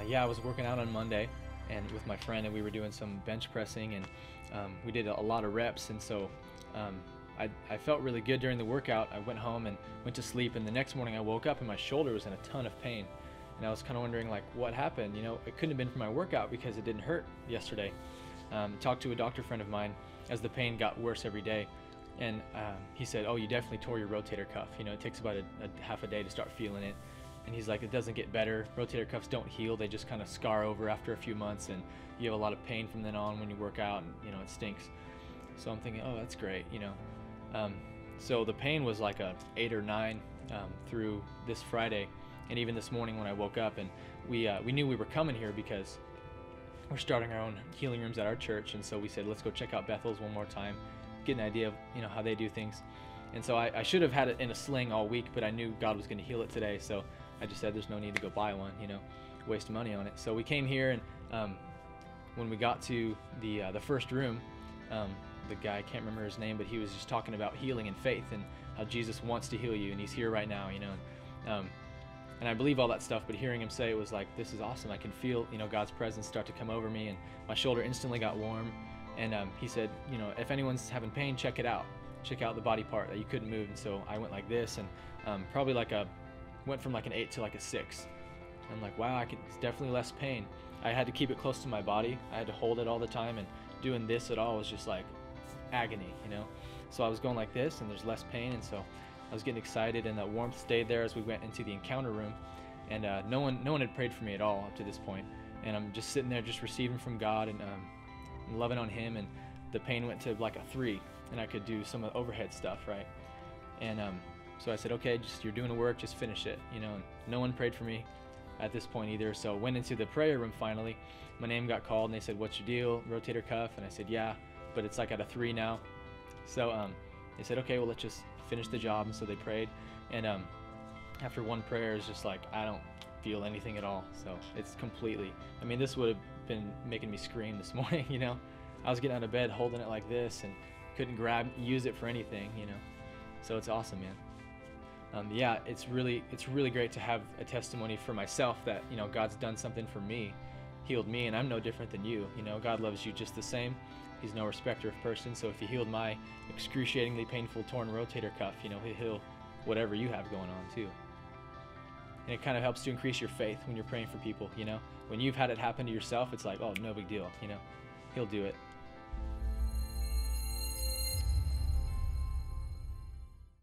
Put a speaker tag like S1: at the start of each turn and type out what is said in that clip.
S1: yeah, I was working out on Monday and with my friend, and we were doing some bench pressing, and we did a lot of reps. And so um, I felt really good during the workout. I went home and went to sleep, and the next morning I woke up and my shoulder was in a ton of pain. And I was kind of wondering, like, what happened? You know, it couldn't have been from my workout because it didn't hurt yesterday. Talked to a doctor friend of mine as the pain got worse every day, and he said, oh, you definitely tore your rotator cuff. You know, it takes about a half a day to start feeling it. And he's like, it doesn't get better. Rotator cuffs don't heal. They just kind of scar over after a few months, and you have a lot of pain from then on when you work out, and, you know, it stinks. So I'm thinking, oh, that's great, you know. So the pain was like a 8 or 9 through this Friday, and even this morning when I woke up, and we knew we were coming here because we're starting our own healing rooms at our church, and so we said, let's go check out Bethel's one more time, get an idea of, you know, how they do things. And so I should have had it in a sling all week, but I knew God was going to heal it today, so I just said there's no need to go buy one, you know, waste money on it. So we came here, and when we got to the first room, the guy, I can't remember his name, but he was just talking about healing and faith and how Jesus wants to heal you, and he's here right now, you know. And I believe all that stuff, but hearing him say it was like, this is awesome. I can feel, you know, God's presence start to come over me, and my shoulder instantly got warm. And he said, you know, if anyone's having pain, check it out. Check out the body part that you couldn't move. And so I went like this, and probably went from like an 8 to like a 6. I'm like, wow, it's definitely less pain. I had to keep it close to my body. I had to hold it all the time, and doing this at all was just like agony, you know. So I was going like this, and there's less pain, and so I was getting excited, and that warmth stayed there as we went into the encounter room. And no one had prayed for me at all up to this point, and I'm just sitting there just receiving from God, and loving on him. And the pain went to like a 3, and I could do some of the overhead stuff, right? And so I said, okay, just, you're doing the work, just finish it, you know. And no one prayed for me at this point either. So went into the prayer room finally. My name got called, and they said, what's your deal? Rotator cuff. And I said, yeah, but it's like at a 3 now. So they said, okay, well, let's just finish the job. And so they prayed, and after one prayer, it's just like, I don't feel anything at all. So it's completely, I mean, this would have been making me scream this morning, you know. I was getting out of bed holding it like this and couldn't use it for anything, you know. So it's awesome, man. Yeah, it's really great to have a testimony for myself that, you know, God's done something for me, healed me, and I'm no different than you. You know, God loves you just the same. He's no respecter of person. So if he healed my excruciatingly painful torn rotator cuff, you know, he'll heal whatever you have going on too. And it kind of helps to increase your faith when you're praying for people, you know. When you've had it happen to yourself, it's like, oh, no big deal, you know. He'll do it.